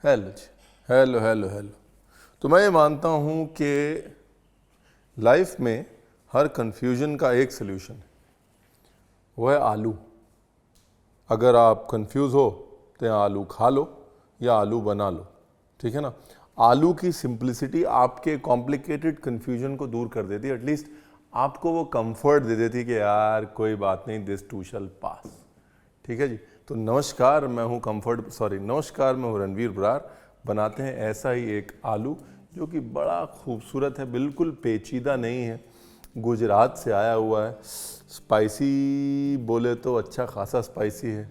Hello जी, hello hello hello. तो मैं ये मानता हूँ कि लाइफ में हर कंफ्यूजन का एक सल्यूशन है, वो है आलू। अगर आप कंफ्यूज हो तो या आलू खा लो या आलू बना लो, ठीक है ना। आलू की सिंप्लिसिटी आपके कॉम्प्लिकेटेड कंफ्यूजन को दूर कर देती है, एटलीस्ट आपको वो कंफर्ट दे देती कि यार कोई बात नहीं, दिस टू शैल पास। ठीक है जी। तो नमस्कार, मैं हूँ नमस्कार, मैं हूँ रणवीर बरार। बनाते हैं ऐसा ही एक आलू जो कि बड़ा खूबसूरत है, बिल्कुल पेचीदा नहीं है, गुजरात से आया हुआ है। स्पाइसी बोले तो अच्छा खासा स्पाइसी है।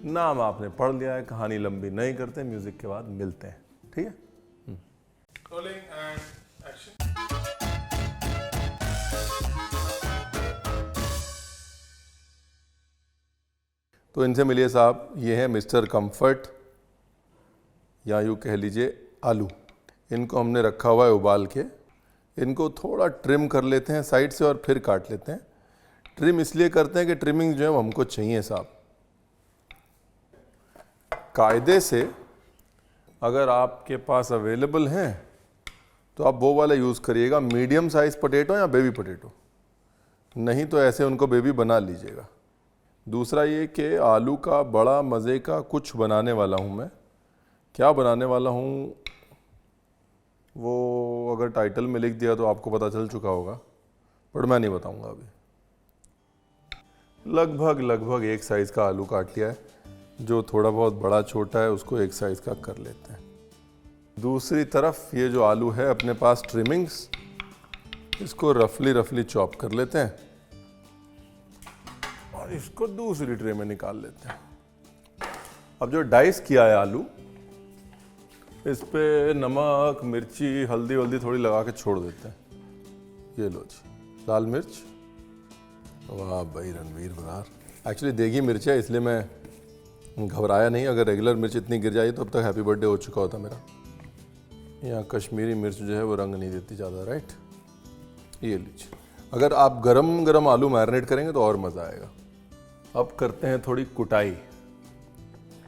नाम आपने पढ़ लिया है, कहानी लंबी नहीं करते, म्यूजिक के बाद मिलते हैं, ठीक है। Rolling and action. तो इनसे मिलिए साहब, ये है मिस्टर कंफर्ट या यूँ कह लीजिए आलू। इनको हमने रखा हुआ है उबाल के। इनको थोड़ा ट्रिम कर लेते हैं साइड से और फिर काट लेते हैं। ट्रिम इसलिए करते हैं कि ट्रिमिंग जो है वो हमको चाहिए साहब। कायदे से अगर आपके पास अवेलेबल हैं तो आप वो वाला यूज़ करिएगा, मीडियम साइज़ पोटैटो या बेबी पोटैटो, नहीं तो ऐसे उनको बेबी बना लीजिएगा। दूसरा ये कि आलू का बड़ा मज़े का कुछ बनाने वाला हूँ मैं। क्या बनाने वाला हूँ वो अगर टाइटल में लिख दिया तो आपको पता चल चुका होगा, पर मैं नहीं बताऊँगा अभी। लगभग एक साइज़ का आलू काट लिया है, जो थोड़ा बहुत बड़ा छोटा है उसको एक साइज़ का कर लेते हैं। दूसरी तरफ ये जो आलू है अपने पास ट्रिमिंग्स, इसको रफली चॉप कर लेते हैं और इसको दूसरी ट्रे में निकाल लेते हैं। अब जो डाइस किया है आलू, इस पे नमक मिर्ची हल्दी वल्दी थोड़ी लगा के छोड़ देते हैं। ये लो जी, लाल मिर्च। वाह भाई रणवीर बरार। एक्चुअली देगी मिर्च है इसलिए मैं घबराया नहीं, अगर रेगुलर मिर्च इतनी गिर जाती तो अब तक हैप्पी बर्थडे हो चुका होता मेरा। यहाँ कश्मीरी मिर्च जो है वो रंग नहीं देती ज़्यादा, राइट। ये लीजिए। अगर आप गरम गरम आलू मैरिनेट करेंगे तो और मज़ा आएगा। अब करते हैं थोड़ी कुटाई।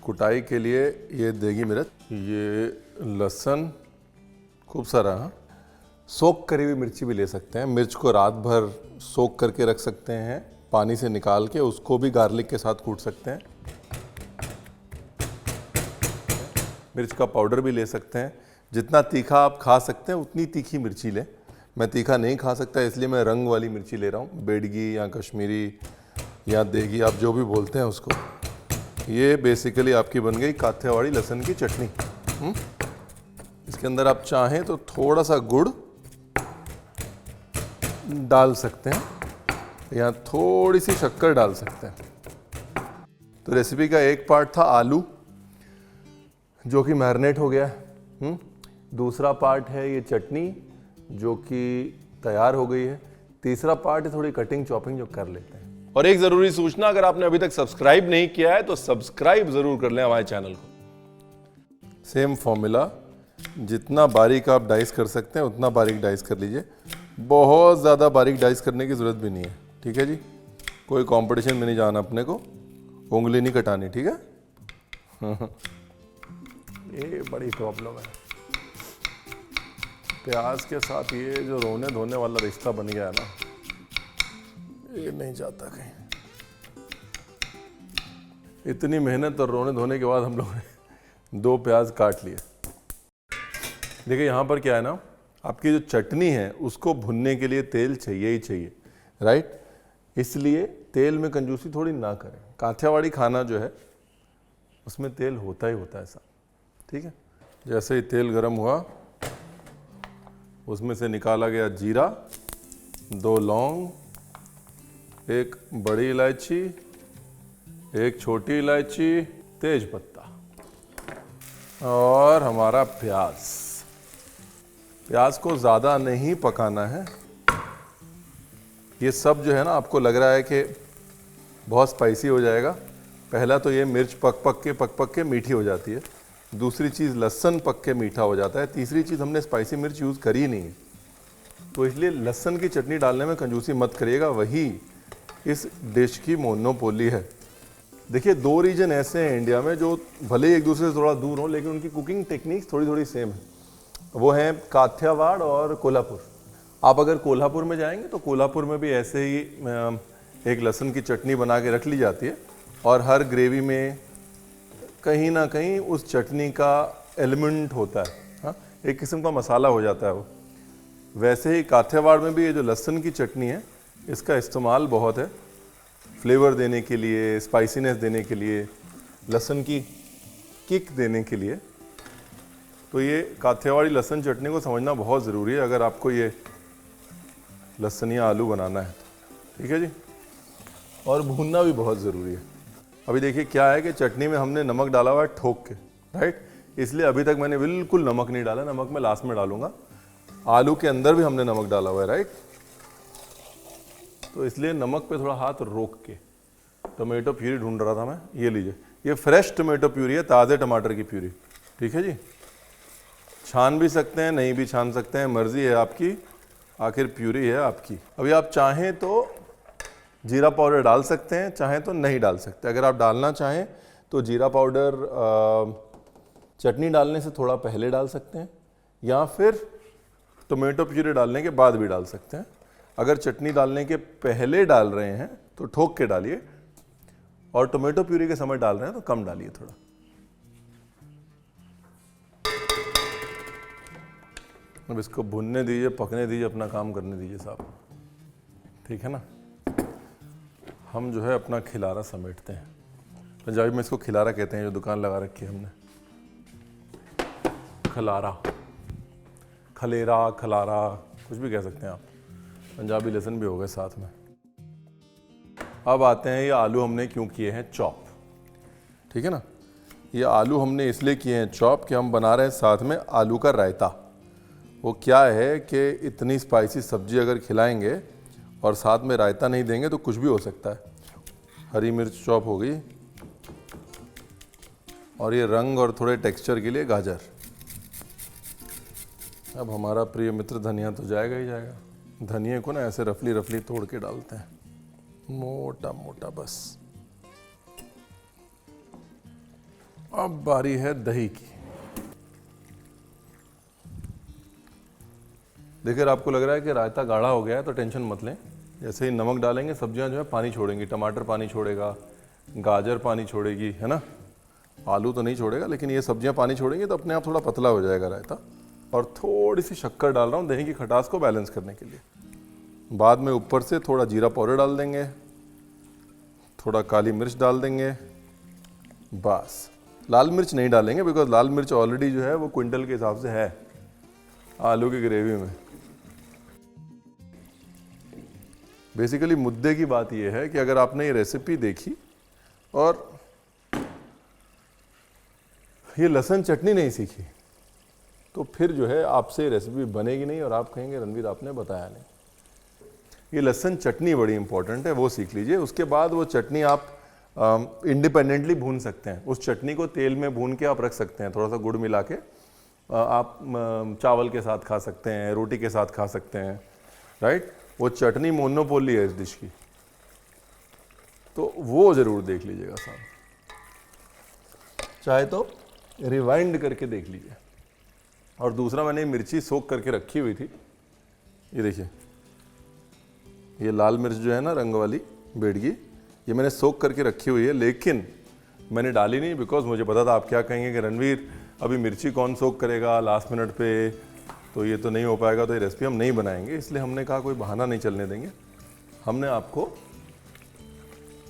कुटाई के लिए ये देगी मिर्च, ये लहसुन खूब सारा, हाँ। सोक करी हुई मिर्ची भी ले सकते हैं। मिर्च को रात भर सोक करके रख सकते हैं, पानी से निकाल के उसको भी गार्लिक के साथ कूट सकते हैं। मिर्च का पाउडर भी ले सकते हैं। जितना तीखा आप खा सकते हैं उतनी तीखी मिर्ची लें। मैं तीखा नहीं खा सकता इसलिए मैं रंग वाली मिर्ची ले रहा हूँ, बेडगी या कश्मीरी या देगी, आप जो भी बोलते हैं उसको। ये बेसिकली आपकी बन गई काठियावाड़ी लहसुन की चटनी। इसके अंदर आप चाहें तो थोड़ा सा गुड़ डाल सकते हैं या थोड़ी सी शक्कर डाल सकते हैं। तो रेसिपी का एक पार्ट था आलू जो कि मैरिनेट हो गया है। दूसरा पार्ट है ये चटनी जो कि तैयार हो गई है। तीसरा पार्ट है थोड़ी कटिंग चॉपिंग जो कर लेते हैं। और एक ज़रूरी सूचना, अगर आपने अभी तक सब्सक्राइब नहीं किया है तो सब्सक्राइब ज़रूर कर लें हमारे चैनल को। सेम फॉर्मूला, जितना बारीक आप डाइस कर सकते हैं उतना बारीक डाइस कर लीजिए। बहुत ज़्यादा बारीक डाइस करने की ज़रूरत भी नहीं है, ठीक है जी। कोई कंपटीशन में नहीं जाना अपने को, उंगली नहीं कटानी, ठीक है। ये बड़ी प्रॉब्लम है। प्याज के साथ ये जो रोने धोने वाला रिश्ता बन गया है ना, ये नहीं जाता कहीं। इतनी मेहनत और रोने धोने के बाद हम लोगों ने 2 प्याज काट लिए। देखिए यहाँ पर क्या है ना, आपकी जो चटनी है उसको भुनने के लिए तेल चाहिए ही चाहिए, राइट। इसलिए तेल में कंजूसी थोड़ी ना करें। काठियावाड़ी खाना जो है उसमें तेल होता ही होता है साहब, ठीक है। जैसे ही तेल गर्म हुआ उसमें से निकाला गया जीरा, 2 लौंग, 1 बड़ी इलायची, 1 छोटी इलायची, तेज पत्ता और हमारा प्याज। प्याज को ज़्यादा नहीं पकाना है। ये सब जो है ना, आपको लग रहा है कि बहुत स्पाइसी हो जाएगा। पहला तो ये मिर्च पक के मीठी हो जाती है। दूसरी चीज़ लहसुन पक के मीठा हो जाता है। तीसरी चीज़ हमने स्पाइसी मिर्च यूज़ करी नहीं है। तो इसलिए लहसुन की चटनी डालने में कंजूसी मत करिएगा, वही इस डिश की मोनोपोली है। देखिए 2 रीजन ऐसे हैं इंडिया में जो भले ही एक दूसरे से थोड़ा दूर हो लेकिन उनकी कुकिंग टेक्निक्स थोड़ी थोड़ी सेम है। वो हैं काठियावाड़ और कोल्हापुर। आप अगर कोल्हापुर में जाएंगे तो कोल्हापुर में भी ऐसे ही एक लहसुन की चटनी बना के रख ली जाती है और हर ग्रेवी में कहीं ना कहीं उस चटनी का एलिमेंट होता है, हाँ, एक किस्म का मसाला हो जाता है वो। वैसे ही काठियावाड़ में भी ये जो लहसुन की चटनी है इसका इस्तेमाल बहुत है फ्लेवर देने के लिए, स्पाइसीनेस देने के लिए, लहसुन की किक देने के लिए। तो ये काठियावाड़ी लहसुन चटनी को समझना बहुत ज़रूरी है अगर आपको ये लहसुनिया आलू बनाना है तो, ठीक है जी। और भूनना भी बहुत ज़रूरी है। अभी देखिए क्या है कि चटनी में हमने नमक डाला हुआ है ठोक के, राइट, इसलिए अभी तक मैंने बिल्कुल नमक नहीं डाला, नमक मैं लास्ट में डालूंगा। आलू के अंदर भी हमने नमक डाला हुआ है, राइट, तो इसलिए नमक पे थोड़ा हाथ रोक के। टोमेटो प्यूरी ढूंढ रहा था मैं, ये लीजिए, ये फ्रेश टोमेटो प्यूरी है, ताज़े टमाटर की प्यूरी, ठीक है जी। छान भी सकते हैं, नहीं भी छान सकते हैं, मर्जी है आपकी, आखिर प्यूरी है आपकी। अभी आप चाहें तो जीरा पाउडर डाल सकते हैं, चाहें तो नहीं डाल सकते। अगर आप डालना चाहें तो जीरा पाउडर चटनी डालने से थोड़ा पहले डाल सकते हैं या फिर टोमेटो प्यूरी डालने के बाद भी डाल सकते हैं। अगर चटनी डालने के पहले डाल रहे हैं तो ठोक के डालिए और टोमेटो प्यूरी के समय डाल रहे हैं तो कम डालिए थोड़ा। अब इसको भुनने दीजिए, पकने दीजिए, अपना काम करने दीजिए साहब, ठीक है ना। हम जो है अपना खिलारा समेटते हैं। पंजाबी में इसको खिलारा कहते हैं, जो दुकान लगा रखी है हमने। खलारा, खलेरा, खलारा, कुछ भी कह सकते हैं आप, पंजाबी लेसन भी हो गए साथ में। अब आते हैं ये आलू हमने क्यों किए हैं चॉप, ठीक है ना। ये आलू हमने इसलिए किए हैं चॉप कि हम बना रहे हैं साथ में आलू का रायता। वो क्या है कि इतनी स्पाइसी सब्जी अगर खिलाएंगे और साथ में रायता नहीं देंगे तो कुछ भी हो सकता है। हरी मिर्च चॉप हो गई और ये रंग और थोड़े टेक्सचर के लिए गाजर। अब हमारा प्रिय मित्र धनिया तो जाएगा ही जाएगा। धनिया को ना ऐसे रफली रफली तोड़ के डालते हैं, मोटा मोटा बस। अब बारी है दही की। देखिए आपको लग रहा है कि रायता गाढ़ा हो गया है तो टेंशन मत लें। जैसे ही नमक डालेंगे सब्जियां जो है पानी छोड़ेंगी, टमाटर पानी छोड़ेगा, गाजर पानी छोड़ेगी, है ना। आलू तो नहीं छोड़ेगा लेकिन ये सब्जियां पानी छोड़ेंगी तो अपने आप थोड़ा पतला हो जाएगा रायता। और थोड़ी सी शक्कर डाल रहा हूँ दही की खटास को बैलेंस करने के लिए। बाद में ऊपर से थोड़ा जीरा पाउडर डाल देंगे, थोड़ा काली मिर्च डाल देंगे, बस। लाल मिर्च नहीं डालेंगे बिकॉज लाल मिर्च ऑलरेडी जो है वो क्विंटल के हिसाब से है आलू की ग्रेवी में। बेसिकली मुद्दे की बात यह है कि अगर आपने ये रेसिपी देखी और ये लहसुन चटनी नहीं सीखी तो फिर जो है आपसे रेसिपी बनेगी नहीं और आप कहेंगे रणवीर आपने बताया नहीं। ये लहसुन चटनी बड़ी इंपॉर्टेंट है, वो सीख लीजिए। उसके बाद वो चटनी आप इंडिपेंडेंटली भून सकते हैं। उस चटनी को तेल में भून के आप रख सकते हैं, थोड़ा सा गुड़ मिला के। आप चावल के साथ खा सकते हैं, रोटी के साथ खा सकते हैं, राइट। वो चटनी मोनोपोली है इस डिश की, तो वो ज़रूर देख लीजिएगा साहब। चाहे तो रिवाइंड करके देख लीजिए। और दूसरा, मैंने मिर्ची सोख करके रखी हुई थी, ये देखिए, ये लाल मिर्च जो है ना रंग वाली बेडगी, ये मैंने सोख करके रखी हुई है, लेकिन मैंने डाली नहीं बिकॉज मुझे पता था आप क्या कहेंगे कि रणवीर अभी मिर्ची कौन सोख करेगा लास्ट मिनट पे, तो ये तो नहीं हो पाएगा, तो ये रेसिपी हम नहीं बनाएंगे। इसलिए हमने कहा कोई बहाना नहीं चलने देंगे, हमने आपको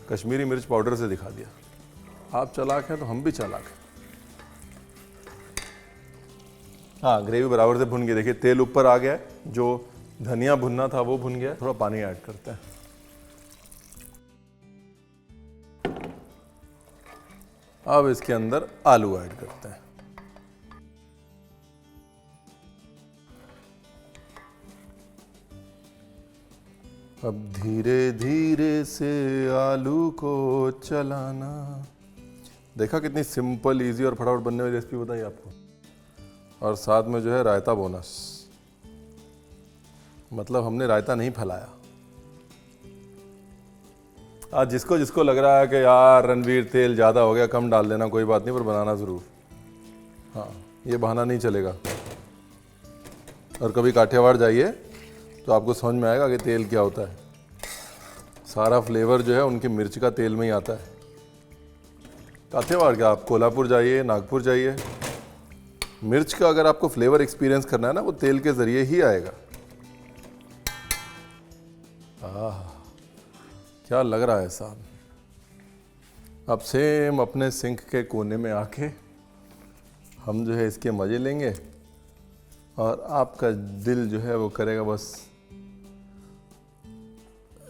कश्मीरी मिर्च पाउडर से दिखा दिया। आप चालाक हैं तो हम भी चालाक हैं। हाँ, ग्रेवी बराबर से भुन गई, देखिए तेल ऊपर आ गया है, जो धनिया भुनना था वो भुन गया। थोड़ा पानी ऐड करते हैं। अब इसके अंदर आलू ऐड करते हैं। अब धीरे धीरे से आलू को चलाना। देखा कितनी सिंपल, इजी और फटाफट बनने वाली रेसिपी बताई आपको। और साथ में जो है रायता बोनस। मतलब हमने रायता नहीं फैलाया। आज जिसको जिसको लग रहा है कि यार रणवीर तेल ज़्यादा हो गया, कम डाल देना, कोई बात नहीं, पर बनाना ज़रूर। हाँ, ये बहाना नहीं चलेगा। और कभी काठियावाड़ जाइए तो आपको समझ में आएगा कि तेल क्या होता है। सारा फ्लेवर जो है उनकी मिर्च का तेल में ही आता है। काठियावाड़ क्या, आप कोल्हापुर जाइए, नागपुर जाइए, मिर्च का अगर आपको फ्लेवर एक्सपीरियंस करना है ना, वो तेल के ज़रिए ही आएगा। क्या लग रहा है साहब। अब सेम अपने सिंक के कोने में आके हम जो है इसके मज़े लेंगे और आपका दिल जो है वो करेगा बस,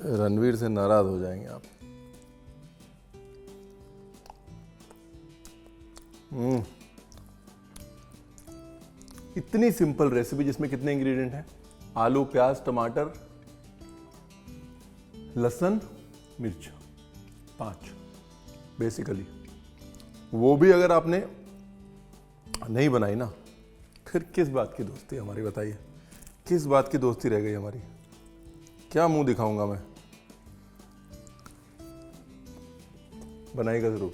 रणवीर से नाराज़ हो जाएंगे आप। इतनी सिंपल रेसिपी जिसमें कितने इंग्रेडिएंट हैं? आलू, प्याज, टमाटर, लहसुन, मिर्च, 5 बेसिकली। वो भी अगर आपने नहीं बनाई ना, फिर किस बात की दोस्ती हमारी, बताइए किस बात की दोस्ती रह गई हमारी? क्या मुंह दिखाऊंगा मैं? बनाएगा ज़रूर।